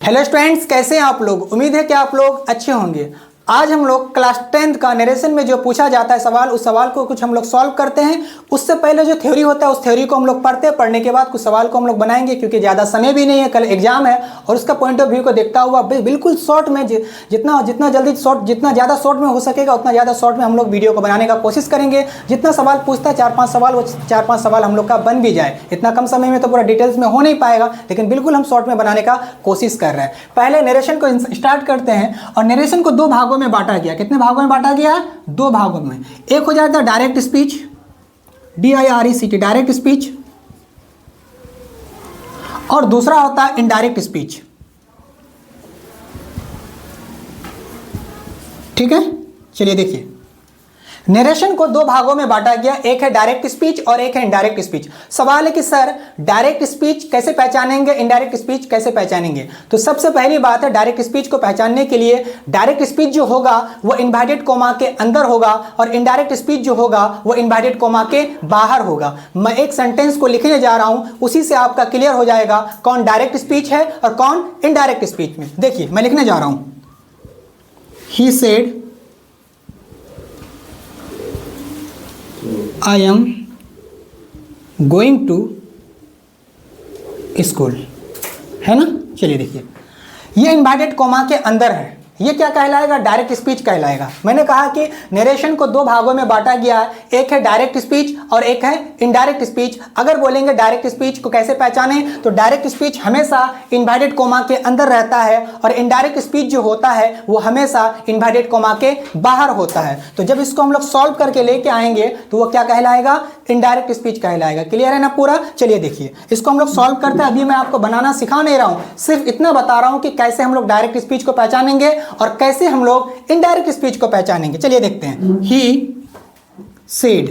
Hello students, कैसे हैं आप लोग। उम्मीद है कि आप लोग अच्छे होंगे। आज हम लोग क्लास 10th का नरेशन में जो पूछा जाता है सवाल, उस सवाल को कुछ हम लोग सॉल्व करते हैं। उससे पहले जो थ्योरी होता है उस थ्योरी को हम लोग पढ़ते हैं। पढ़ने के बाद कुछ सवाल को हम लोग बनाएंगे, क्योंकि ज़्यादा समय भी नहीं है, कल एग्जाम है। और उसका पॉइंट ऑफ व्यू को देखता हुआ बिल्कुल शॉर्ट में जितना ज़्यादा शॉर्ट में हो सकेगा उतना ज़्यादा शॉर्ट में हम लोग वीडियो को बनाने का कोशिश करेंगे। जितना सवाल पूछता है 4-5 सवाल, वो 4-5 सवाल हम लोग का बन भी जाए। इतना कम समय में तो पूरा डिटेल्स में हो नहीं पाएगा, लेकिन बिल्कुल हम शॉर्ट में बनाने का कोशिश कर रहे हैं। पहले नरेशन को स्टार्ट करते हैं। और नरेशन को 2 भागों में बांटा गया। कितने भागों में बांटा गया है? 2 भागों में। एक हो जाता है direct speech, DIRECT, direct speech, और दूसरा होता है इनडायरेक्ट स्पीच। ठीक है, चलिए देखिए, नरेशन को 2 भागों में बांटा गया। एक है डायरेक्ट स्पीच और एक है इनडायरेक्ट स्पीच। सवाल है कि सर डायरेक्ट स्पीच कैसे पहचानेंगे, इनडायरेक्ट स्पीच कैसे पहचानेंगे। तो सबसे पहली बात है, डायरेक्ट स्पीच को पहचानने के लिए डायरेक्ट स्पीच जो होगा वो इन्वर्टेड कोमा के अंदर होगा, और इनडायरेक्ट स्पीच जो होगा वो इन्वर्टेड कोमा के बाहर होगा। मैं एक सेंटेंस को लिखने जा रहा हूं, उसी से आपका क्लियर हो जाएगा कौन डायरेक्ट स्पीच है और कौन इनडायरेक्ट स्पीच में। देखिए मैं लिखने जा रहा हूं, he said I am going to school, है ना। चलिए देखिए, ये इन्वर्टेड कोमा के अंदर है। ये क्या कहलाएगा? डायरेक्ट स्पीच कहलाएगा। मैंने कहा कि नरेशन को 2 भागों में बांटा गया है। एक है डायरेक्ट स्पीच और एक है इनडायरेक्ट स्पीच। अगर बोलेंगे डायरेक्ट स्पीच को कैसे पहचाने, तो डायरेक्ट स्पीच हमेशा इन्वर्टेड कोमा के अंदर रहता है, और इनडायरेक्ट स्पीच जो होता है वो हमेशा इन्वर्टेड कोमा के बाहर होता है। तो जब इसको हम लोग सॉल्व करके लेके आएंगे तो वो क्या कहलाएगा? इनडायरेक्ट स्पीच कहलाएगा। क्लियर है ना पूरा। चलिए देखिए, इसको हम लोग सॉल्व करते हैं। अभी मैं आपको बनाना सिखा नहीं रहा हूं, सिर्फ इतना बता रहा हूं कि कैसे हम लोग डायरेक्ट स्पीच को पहचानेंगे और कैसे हम लोग इनडायरेक्ट स्पीच को पहचानेंगे। चलिए देखते हैं। ही सेड,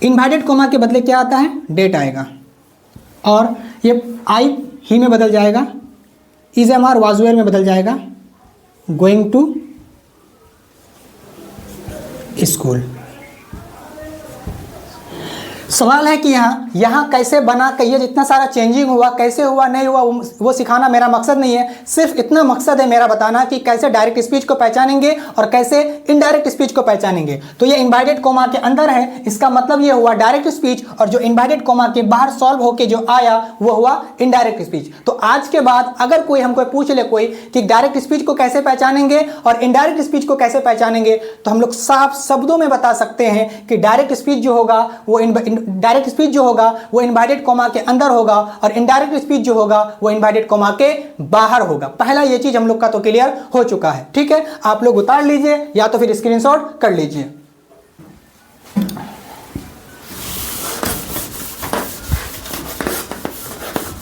इन्वर्टेड कोमा के बदले क्या आता है? डेट आएगा, और ये आई ही में बदल जाएगा, is am are was were में बदल जाएगा, गोइंग टू स्कूल। सवाल है कि यहाँ कैसे बना, ये जितना सारा चेंजिंग हुआ, कैसे हुआ नहीं हुआ, वो सिखाना मेरा मकसद नहीं है। सिर्फ इतना मकसद है मेरा बताना कि कैसे डायरेक्ट स्पीच को पहचानेंगे और कैसे इनडायरेक्ट स्पीच को पहचानेंगे। तो ये इन्वर्टेड कोमा के अंदर है, इसका मतलब ये हुआ डायरेक्ट स्पीच, और जो इन्वर्टेड कोमा के बाहर सॉल्व होके जो आया वो हुआ इनडायरेक्ट स्पीच। तो आज के बाद अगर कोई हमको पूछ ले कोई कि डायरेक्ट स्पीच को कैसे पहचानेंगे और इनडायरेक्ट स्पीच को कैसे पहचानेंगे, तो हम लोग साफ शब्दों में बता सकते हैं कि डायरेक्ट स्पीच जो होगा वो डायरेक्ट स्पीच जो होगा वो इन्वर्टेड कोमा के अंदर होगा, और इनडायरेक्ट स्पीच जो होगा वो इन्वर्टेड कोमा के बाहर होगा। पहला ये चीज हम लोग का तो क्लियर हो चुका है। ठीक है, आप लोग उतार लीजिए या तो फिर स्क्रीनशॉट कर लीजिए।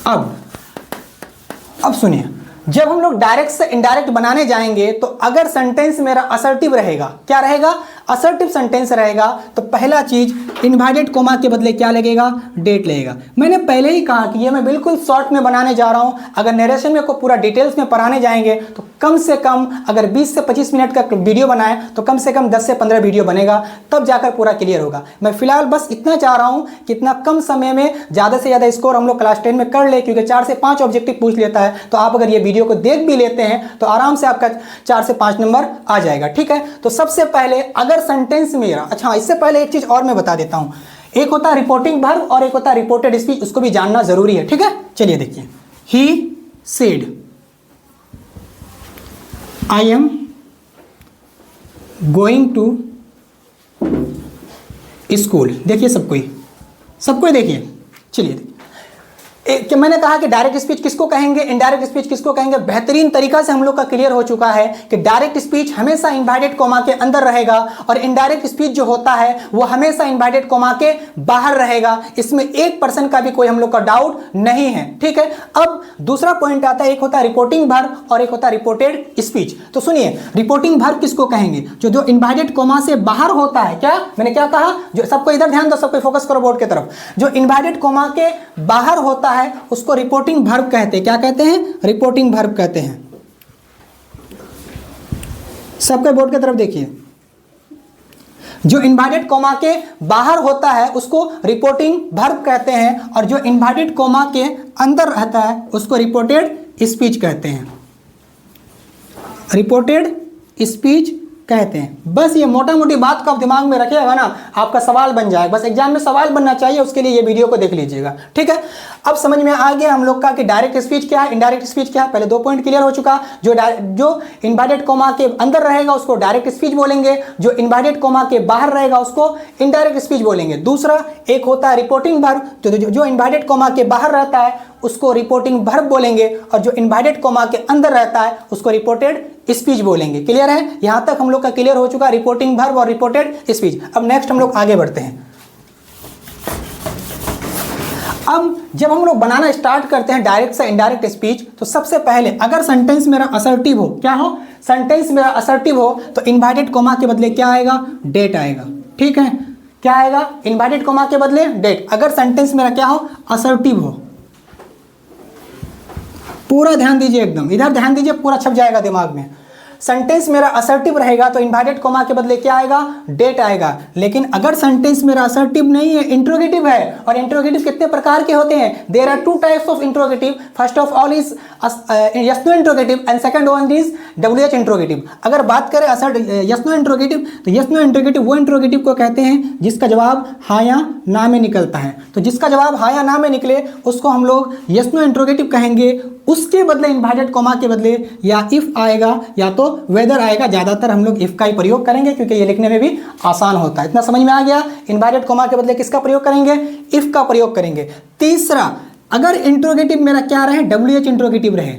अब सुनिए, जब हम लोग डायरेक्ट से इनडायरेक्ट बनाने जाएंगे तो अगर सेंटेंस मेरा असर्टिव रहेगा, क्या रहेगा? असर्टिव सेंटेंस रहेगा, तो पहला चीज इन्वर्टेड कोमा के बदले क्या लगेगा? डेट लगेगा। मैंने पहले ही कहा कि ये मैं बिल्कुल शॉर्ट में बनाने जा रहा हूं। अगर नरेशन में को पूरा डिटेल्स में पढ़ाने जाएंगे तो कम से कम अगर 20 से 25 मिनट का वीडियो बनाए तो कम से कम 10 से 15 वीडियो बनेगा, तब जाकर पूरा क्लियर होगा। मैं फिलहाल बस इतना चाह रहा हूं कि इतना कम समय में ज़्यादा से ज़्यादा स्कोर हम लोग क्लास 10 में कर ले, क्योंकि 4 से 5 ऑब्जेक्टिव पूछ लेता है। तो आप अगर ये वीडियो को देख भी लेते हैं तो आराम से आपका 4 से 5 नंबर आ जाएगा। ठीक है, तो सबसे पहले अगर सेंटेंस मेरा, अच्छा इससे पहले एक चीज और मैं बता देता हूं, एक होता है रिपोर्टिंग वर्ब और एक होता है रिपोर्टेड स्पीच, उसको भी जानना जरूरी है। ठीक है, चलिए देखिए, he said I am going to school. देखिए सबको देखिए। चलिए कि मैंने कहा कि डायरेक्ट स्पीच किसको कहेंगे, इनडायरेक्ट स्पीच किसको कहेंगे। बेहतरीन तरीका से हम लोग का क्लियर हो चुका है कि डायरेक्ट स्पीच हमेशा इन्वर्टेड कोमा के अंदर रहेगा, और इनडायरेक्ट स्पीच जो होता है वो हमेशा इन्वर्टेड कोमा के बाहर रहेगा। इसमें 1% का भी कोई हम लोग का डाउट नहीं है। ठीक है, अब दूसरा पॉइंट आता है, एक होता है रिपोर्टिंग वर्ब और एक होता है रिपोर्टेड स्पीच। तो सुनिए, रिपोर्टिंग वर्ब किसको कहेंगे? जो इन्वर्टेड कोमा से बाहर होता है। क्या मैंने क्या कहा? जो सबको इधर ध्यान दो, सबको फोकस करो बोर्ड की तरफ। जो इन्वर्टेड कोमा के बाहर होता है उसको रिपोर्टिंग वर्ब कहते हैं। क्या कहते हैं? रिपोर्टिंग वर्ब कहते हैं। सबके बोर्ड की तरफ देखिए, जो इन्वर्टेड कोमा के बाहर होता है उसको रिपोर्टिंग वर्ब कहते हैं, और जो इन्वर्टेड कोमा के अंदर रहता है उसको रिपोर्टेड स्पीच कहते हैं, रिपोर्टेड स्पीच कहते हैं। बस ये मोटा मोटी बात को आप दिमाग में रखिएगा ना, आपका सवाल बन जाएगा। बस एग्जाम में सवाल बनना चाहिए, उसके लिए ये वीडियो को देख लीजिएगा, ठीक है। अब समझ में आ गया हम लोग का कि डायरेक्ट स्पीच क्या है, इनडायरेक्ट स्पीच क्या है। पहले 2 पॉइंट क्लियर हो चुका। जो इनवर्टेड कॉमा के अंदर रहेगा उसको डायरेक्ट स्पीच बोलेंगे, जो इनवर्टेड कॉमा के बाहर रहेगा उसको इनडायरेक्ट स्पीच बोलेंगे। दूसरा एक होता है रिपोर्टिंग वर्ब, जो इनवर्टेड कॉमा के बाहर रहता है उसको रिपोर्टिंग वर्ब बोलेंगे, और जो इनवर्टेड कॉमा के अंदर रहता है उसको रिपोर्टेड स्पीच बोलेंगे। क्लियर है? यहां तक हम लोग का क्लियर हो चुका, रिपोर्टिंग वर्ब और रिपोर्टेड स्पीच। अब नेक्स्ट हम लोग आगे बढ़ते हैं। अब जब हम लोग बनाना स्टार्ट करते हैं डायरेक्ट से इनडायरेक्ट स्पीच, तो सबसे पहले अगर सेंटेंस मेरा असर्टिव हो, क्या हो, सेंटेंस मेरा असर्टिव हो, तो इनवर्टेड कॉमा के बदले क्या आएगा, डेट आएगा। ठीक है, क्या आएगा, इनवर्टेड कॉमा के बदले डेट। अगर सेंटेंस मेरा क्या हो, असर्टिव हो, पूरा ध्यान दीजिए, एकदम इधर ध्यान दीजिए, पूरा छप जाएगा दिमाग में। सेंटेंस मेरा असर्टिव रहेगा तो इनवर्टेड कॉमा के बदले क्या आएगा, डेट आएगा। लेकिन अगर सेंटेंस मेरा असर्टिव नहीं है, इंट्रोगेटिव है, और इंट्रोगेटिव कितने प्रकार के होते हैं, there are 2 types of interrogative. First of all is yes no interrogative and second one is WH interrogative. अगर बात करें यस नो इंट्रोगेटिव, तो यस नो इंट्रोगेटिव वो इंट्रोगेटिव को कहते हैं जिसका जवाब हाँ या ना में निकलता है। तो जिसका जवाब हाँ या ना में निकले उसको हम लोग यस नो इंट्रोगेटिव कहेंगे। उसके बदले इनवर्टेड कॉमा के बदले या इफ आएगा या तो वेदर आएगा। ज़्यादातर हम लोग इफ का ही प्रयोग करेंगे क्योंकि ये लिखने में भी आसान होता है। इतना समझ में आ गया। इनवर्टेड कॉमा के बदले किसका प्रयोग करेंगे, इफ का प्रयोग करेंगे। तीसरा, अगर इंट्रोगेटिव मेरा क्या रहे, WH इंट्रोगेटिव रहे।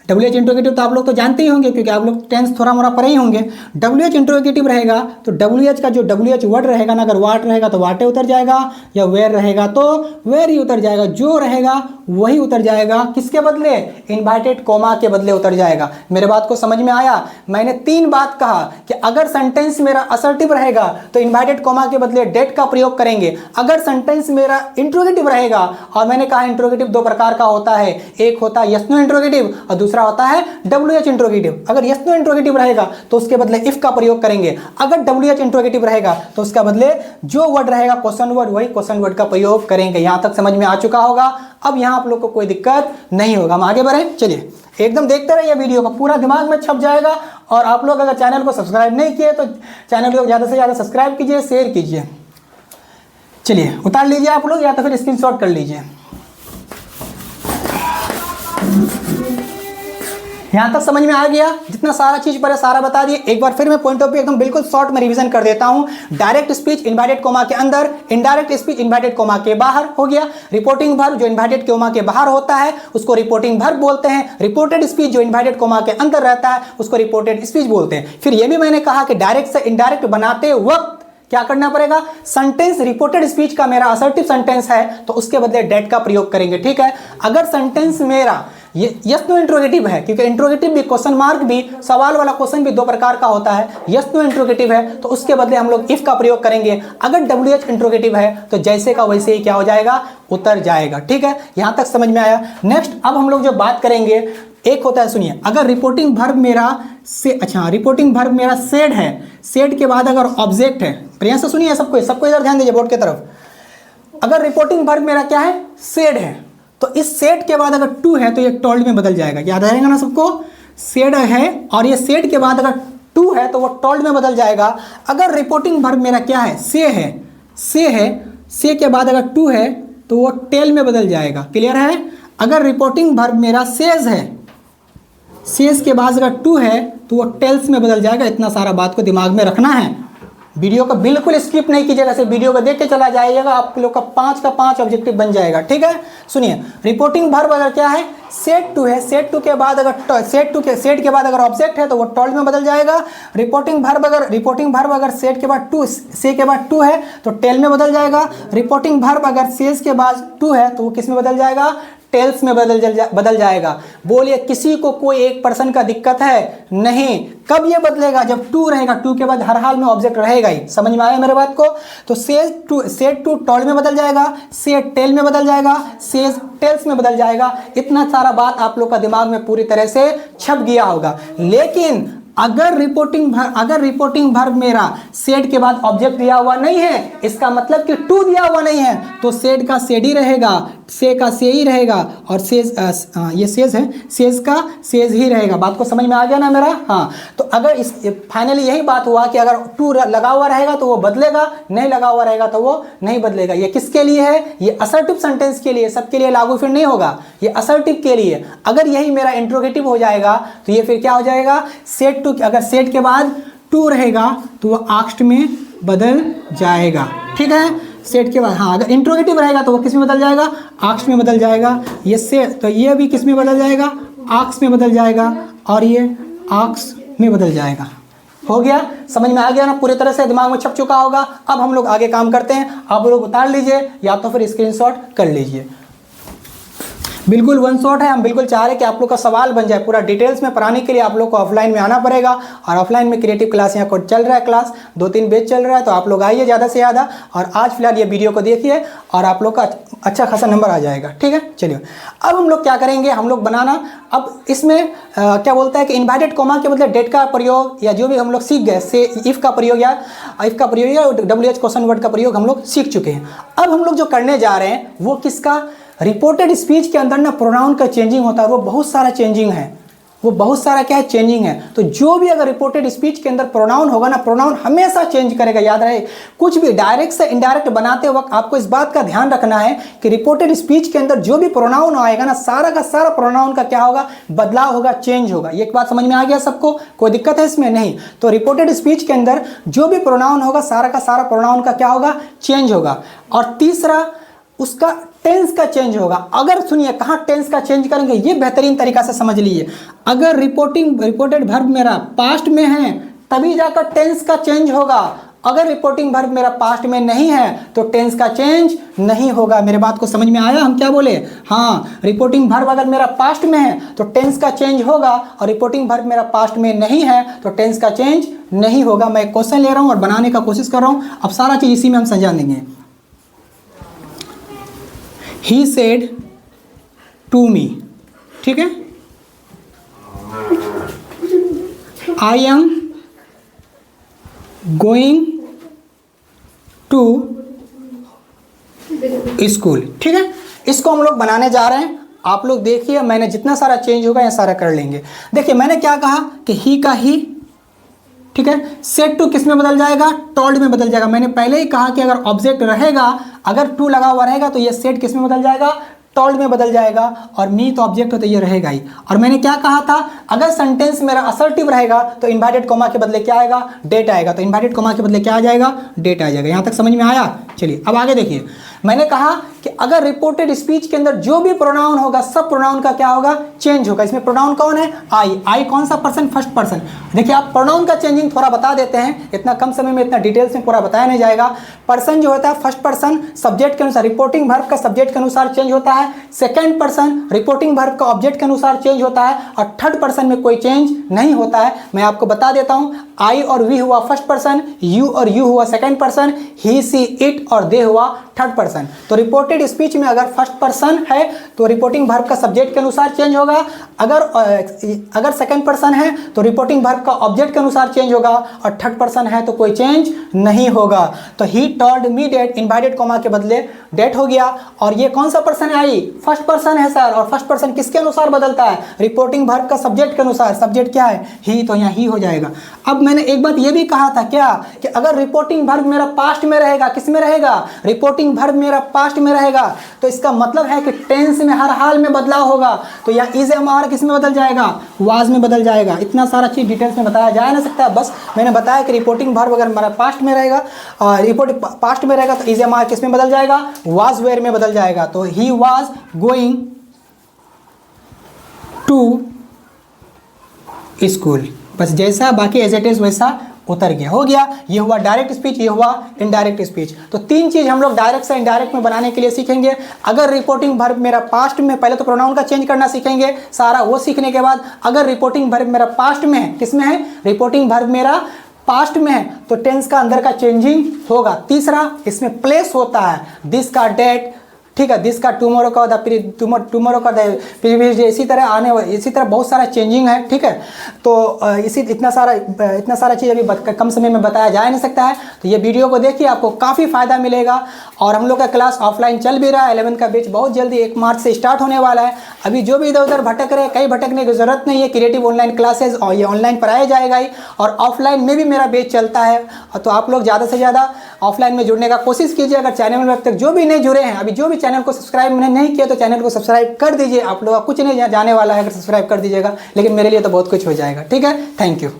WH इंट्रोगेटिव तो आप लोग तो जानते ही होंगे क्योंकि आप लोग टेंस थोड़ा मोड़ा पढ़े ही होंगे। WH इंट्रोगेटिव रहेगा तो WH का जो WH वर्ड रहेगा ना, अगर वाट रहेगा तो वाटे उतर जाएगा, या वेयर रहेगा तो वेर ही उतर जाएगा। जो रहेगा वही उतर जाएगा, किसके बदले, इनवर्टेड कॉमा के बदले उतर जाएगा। मेरे बात को समझ में आया। मैंने 3 बात कहा कि अगर सेंटेंस मेरा असर्टिव रहेगा तो इनवर्टेड कॉमा के बदले डेट का प्रयोग करेंगे। अगर सेंटेंस मेरा इंट्रोगेटिव रहेगा, और मैंने कहा इंट्रोगेटिव 2 प्रकार का होता है, एक होता है यस नो इंट्रोगेटिव और दूसरा होता है WH इंट्रोगेटिव। अगर यस नो इंट्रोगेटिव रहेगा तो उसके बदले इफ का प्रयोग करेंगे। अगर WH इंट्रोगेटिव रहेगा तो उसका बदले जो वर्ड रहेगा क्वेश्चन वर्ड, वही क्वेश्चन वर्ड का प्रयोग करेंगे। यहां तक समझ में आ चुका होगा। अब यहां आप लोग को कोई दिक्कत नहीं होगा। हम आगे बढ़े, चलिए एकदम देखते रहिए वीडियो को, पूरा दिमाग में छप जाएगा। और आप लोग अगर चैनल को सब्सक्राइब नहीं किए तो चैनल को ज़्यादा से ज़्यादा सब्सक्राइब कीजिए, शेयर कीजिए। चलिए उतार लीजिए आप लोग, या तो फिर स्क्रीनशॉट कर लीजिए। यहां तक समझ में आ गया। जितना सारा चीज पर है सारा बता दिए। एक बार फिर मैं पॉइंट ऑफ व्यू एकदम बिल्कुल शॉर्ट में रिवीजन कर देता हूं। डायरेक्ट स्पीच इनवर्टेड कॉमा के अंदर, इनडायरेक्ट स्पीच इनवर्टेड कॉमा के बाहर हो गया। रिपोर्टिंग वर्ब जो इनवर्टेड कॉमा के बाहर होता है उसको रिपोर्टिंग वर्ब बोलते हैं। रिपोर्टेड स्पीच जो इनवर्टेड कॉमा के अंदर रहता है उसको रिपोर्टेड स्पीच बोलते हैं। फिर यह भी मैंने कहा कि डायरेक्ट से इनडायरेक्ट बनाते वक्त क्या करना पड़ेगा, सेंटेंस रिपोर्टेड स्पीच का मेरा असर्टिव सेंटेंस है तो उसके बदले डेट का प्रयोग करेंगे। ठीक है, अगर सेंटेंस मेरा यस नो इंट्रोगेटिव है, क्योंकि इंट्रोगेटिव भी क्वेश्चन मार्क भी सवाल वाला क्वेश्चन भी 2 प्रकार का होता है। यस नो इंट्रोगेटिव है तो उसके बदले हम लोग इफ का प्रयोग करेंगे। अगर WH इंट्रोगेटिव है तो जैसे का वैसे ही क्या हो जाएगा, उतर जाएगा। ठीक है, यहां तक समझ में आया। नेक्स्ट अब हम लोग जो बात करेंगे, एक होता है, सुनिए, अगर रिपोर्टिंग वर्ब मेरा रिपोर्टिंग वर्ब मेरा सेड है, सेड के बाद अगर ऑब्जेक्ट है, प्रिया से सुनिए, सबको इधर ध्यान दीजिए बोर्ड की तरफ। अगर रिपोर्टिंग वर्ब मेरा क्या है, सेड है, तो इस सेड के बाद अगर टू है तो ये टोल्ड में बदल जाएगा। याद रहेगा ना सबको, सेड है और ये सेड के बाद अगर टू है तो वो टोल्ड में बदल जाएगा। अगर रिपोर्टिंग वर्ब मेरा क्या है, से के बाद अगर टू है तो वो टेल में बदल जाएगा। क्लियर है? अगर रिपोर्टिंग वर्ब मेरा सेज है, सेज के बाद अगर टू है तो वो टेल्स में बदल जाएगा। इतना सारा बात को दिमाग में रखना है। वीडियो को बिल्कुल स्किप नहीं कीजिएगा, सिर्फ वीडियो को देख के चला जाइएगा, आप लोग का 5 का 5 ऑब्जेक्टिव बन जाएगा। ठीक है, सुनिए, रिपोर्टिंग वर्ब अगर क्या है, सेट टू है, सेट टू के बाद अगर सेट के बाद अगर ऑब्जेक्ट है तो वो टोल्ड में बदल जाएगा। रिपोर्टिंग वर्ब अगर सेट के बाद टू, से के बाद टू है तो टेल में बदल जाएगा। रिपोर्टिंग वर्ब अगर सेज के बाद टू है तो वो किस में बदल जाएगा, टेल्स में बदल जाएगा। बोलिए, किसी को कोई 1% का दिक्कत है? नहीं। कब ये बदलेगा, जब टू रहेगा, टू के बाद हर हाल में ऑब्जेक्ट रहेगा ही। समझ में आया मेरे बात को? तो सेट टू टोल्ड में बदल जाएगा, सेट टेल में बदल जाएगा, सेज टेल्स में बदल जाएगा। इतना सारा बात आप लोग का दिमाग में पूरी तरह से छप गया होगा। लेकिन अगर रिपोर्टिंग वर्ब मेरा सेड के बाद ऑब्जेक्ट दिया हुआ नहीं है, इसका मतलब कि टू दिया हुआ नहीं है, तो सेड का सेड ही रहेगा, से का से ही रहेगा, और सेज ये सेज है, सेज का सेज ही रहेगा। बात को समझ में आ गया ना मेरा? हाँ, तो अगर इस फाइनली यही बात हुआ कि अगर टू लगा हुआ रहेगा तो वो बदलेगा, नहीं लगा हुआ रहेगा तो वो नहीं बदलेगा। ये किसके लिए है? ये असर्टिव सेंटेंस के लिए, सबके लिए लागू फिर नहीं होगा, ये असर्टिव के लिए। अगर यही मेरा इंट्रोगेटिव हो जाएगा तो ये फिर क्या हो जाएगा? सेड टू, अगर सेड के बाद टू रहेगा तो वो आस्क्ड में बदल जाएगा। ठीक है, सेट के बाद, हाँ, अगर इंट्रोगेटिव रहेगा तो वो किस में बदल जाएगा? आस्क्ड में बदल जाएगा। ये से तो ये भी किस में बदल जाएगा? आस्क्ड में बदल जाएगा, और ये आस्क्ड में बदल जाएगा। हो गया? समझ में आ गया ना? पूरी तरह से दिमाग में छप चुका होगा। अब हम लोग आगे काम करते हैं, आप लोग उतार लीजिए या तो फिर स्क्रीनशॉट कर लीजिए। बिल्कुल वन शॉट है, हम बिल्कुल चाह रहे हैं कि आप लोग का सवाल बन जाए। पूरा डिटेल्स में पढ़ाने के लिए आप लोग को ऑफलाइन में आना पड़ेगा, और ऑफलाइन में क्रिएटिव क्लास यहाँ को चल रहा है, क्लास 2-3 बैच चल रहा है, तो आप लोग आइए ज़्यादा से ज़्यादा, और आज फिलहाल ये वीडियो को देखिए और आप लोग का अच्छा खासा नंबर आ जाएगा। ठीक है, चलिए अब हम लोग क्या करेंगे, हम लोग बनाना अब इसमें क्या बोलता है कि इन्वर्टेड कॉमा के बदले डेट का प्रयोग, या जो भी हम लोग सीख गए, से इफ़ का प्रयोग या WH क्वेश्चन वर्ड का प्रयोग हम लोग सीख चुके हैं। अब हम लोग जो करने जा रहे हैं वो किसका? रिपोर्टेड स्पीच के अंदर ना प्रोनाउन का चेंजिंग होता है, वो बहुत सारा चेंजिंग है, वो बहुत सारा क्या है? चेंजिंग है। तो जो भी अगर रिपोर्टेड स्पीच के अंदर प्रोनाउन होगा ना, प्रोनाउन हमेशा चेंज करेगा, याद रहे। कुछ भी डायरेक्ट से इनडायरेक्ट बनाते वक्त आपको इस बात का ध्यान रखना है कि रिपोर्टेड स्पीच के अंदर जो भी प्रोनाउन आएगा ना, सारा का सारा प्रोनाउन का क्या होगा? बदलाव होगा, चेंज होगा। ये एक बात समझ में आ गया सबको? कोई दिक्कत है इसमें? नहीं। तो रिपोर्टेड स्पीच के अंदर जो भी प्रोनाउन होगा, सारा का सारा प्रोनाउन का क्या होगा? चेंज होगा। और तीसरा, उसका टेंस का चेंज होगा। अगर सुनिए कहाँ टेंस का चेंज करेंगे, ये बेहतरीन तरीका से समझ लीजिए। अगर रिपोर्टेड वर्ब मेरा पास्ट में है तभी जाकर टेंस का चेंज होगा। अगर रिपोर्टिंग वर्ब मेरा पास्ट में नहीं है तो टेंस का चेंज नहीं होगा। मेरे बात को समझ में आया? हम क्या बोले? हाँ, रिपोर्टिंग वर्ब अगर मेरा पास्ट में है तो टेंस का चेंज होगा, और रिपोर्टिंग वर्ब मेरा पास्ट में नहीं है तो टेंस का चेंज नहीं होगा। मैं एक क्वेश्चन ले रहा हूँ और बनाने का कोशिश कर रहा हूँ, अब सारा चीज़ इसी में हम समझा देंगे। He said to me, ठीक है, I am going to school। ठीक है, इसको हम लोग बनाने जा रहे हैं। आप लोग देखिए, मैंने जितना सारा चेंज होगा ये सारा कर लेंगे। देखिए मैंने क्या कहा कि ही का ही, ठीक है, सेड टू किस में बदल जाएगा? टोल्ड में बदल जाएगा। मैंने पहले ही कहा कि अगर ऑब्जेक्ट रहेगा, अगर टू लगा हुआ रहेगा तो ये सेड किस में बदल जाएगा? टोल्ड में बदल जाएगा, और मी तो ऑब्जेक्ट हो तो ये रहेगा ही। और मैंने क्या कहा था? अगर सेंटेंस मेरा असर्टिव रहेगा तो इन्वर्टेड कॉमा के बदले क्या आएगा? डेट आएगा। तो इन्वर्टेड कॉमा के बदले क्या आ जाएगा? डेट आ जाएगा। यहाँ तक समझ में आया? चलिए अब आगे देखिए। मैंने कहा कि अगर रिपोर्टेड स्पीच के अंदर जो भी प्रोनाउन होगा, सब प्रोनाउन का क्या होगा? चेंज होगा। इसमें प्रोनाउन कौन है? आई। आई कौन सा पर्सन? First person. देखिए आप प्रोनाउन का चेंजिंग थोड़ा बता देते हैं, इतना कम समय में इतना डिटेल्स में पूरा बताया नहीं जाएगा। पर्सन जो होता है फर्स्ट पर्सन सब्जेक्ट के अनुसार, रिपोर्टिंग वर्ब का सब्जेक्ट के अनुसार चेंज होता है। सेकंड पर्सन रिपोर्टिंग वर्ब का ऑब्जेक्ट के अनुसार चेंज होता है, और थर्ड पर्सन में कोई चेंज नहीं होता है। मैं आपको बता देता हूं, आई और वी हुआ फर्स्ट पर्सन, यू और यू हुआ second person, he see it और दे हुआ थर्ड पर्सन। तो रिपोर्टेड स्पीच में अगर फर्स्ट पर्सन है तो रिपोर्टिंग वर्ब का सब्जेक्ट के अनुसार चेंज होगा, अगर सेकंड पर्सन है तो रिपोर्टिंग वर्ब का ऑब्जेक्ट के अनुसार चेंज होगा, और थर्ड पर्सन है तो कोई चेंज नहीं होगा। तो he told me that, inverted comma के बदले डेट हो गया। और ये कौन सा पर्सन है? आई, फर्स्ट पर्सन है सर। और फर्स्ट पर्सन किसके अनुसार बदलता है? रिपोर्टिंग वर्ब का सब्जेक्ट के अनुसार। सब्जेक्ट क्या है? ही, तो यहाँ ही हो जाएगा। अब मैंने एक बात ये भी कहा था क्या, कि अगर रिपोर्टिंग वर्ब मेरा पास्ट में रहेगा, किस में रहेगा? रिपोर्टिंग वर्ब मेरा पास्ट में रहेगा, तो इसका मतलब है कि टेंस में हर हाल में बदलाव होगा। तो यहाँ इज एम आर किस में बदल जाएगा? वाज में बदल जाएगा। इतना सारा चीज डिटेल्स में बताया जा ना सकता है, बस मैंने बताया कि रिपोर्टिंग वर्ब अगर हमारा पास्ट में रहेगा, पास्ट में रहेगा तो इज एम आर किस में बदल जाएगा? वाज वेयर में बदल जाएगा। तो he was going to school. बस जैसा बाकी एज इट इज वैसा उतर गया, हो गया। ये हुआ डायरेक्ट स्पीच, ये हुआ इनडायरेक्ट स्पीच। तो तीन चीज हम लोग डायरेक्ट से इनडायरेक्ट में बनाने के लिए सीखेंगे। अगर रिपोर्टिंग वर्ब मेरा पास्ट में, पहले तो प्रोनाउन का चेंज करना सीखेंगे सारा, वो सीखने के बाद अगर रिपोर्टिंग वर्ब मेरा पास्ट में है, किसमें है? रिपोर्टिंग वर्ब मेरा पास्ट में है तो टेंस का अंदर का चेंजिंग होगा। तीसरा, इसमें प्लेस होता है, दिस का डेट, ठीक है, दिस का टुमारो का टुमारो का प्रीवियस डे, इसी तरह बहुत सारा चेंजिंग है, ठीक है। तो इतना सारा चीज़ अभी कम समय में बताया जा नहीं सकता है। तो ये वीडियो को देखिए, आपको काफ़ी फ़ायदा मिलेगा। और हम लोग का क्लास ऑफलाइन चल भी रहा है, 11th का बैच बहुत जल्दी 1 मार्च से स्टार्ट होने वाला है। अभी जो भी इधर उधर भटक रहे हैं, कहीं भटकने की ज़रूरत नहीं है, क्रिएटिव ऑनलाइन क्लासेज और ये ऑनलाइन पढ़ाया जाएगा ही, और ऑफलाइन में भी मेरा बैच चलता है। तो आप लोग ज़्यादा से ज़्यादा ऑफलाइन में जुड़ने का कोशिश कीजिए। अगर चैनल में अब तक जो भी नहीं जुड़े हैं, अभी जो भी चैनल को सब्सक्राइब नहीं किया, तो चैनल को सब्सक्राइब कर दीजिए। आप लोग कुछ नहीं जाने वाला है, अगर सब्सक्राइब कर दीजिएगा, लेकिन मेरे लिए तो बहुत कुछ हो जाएगा, ठीक है। Thank you.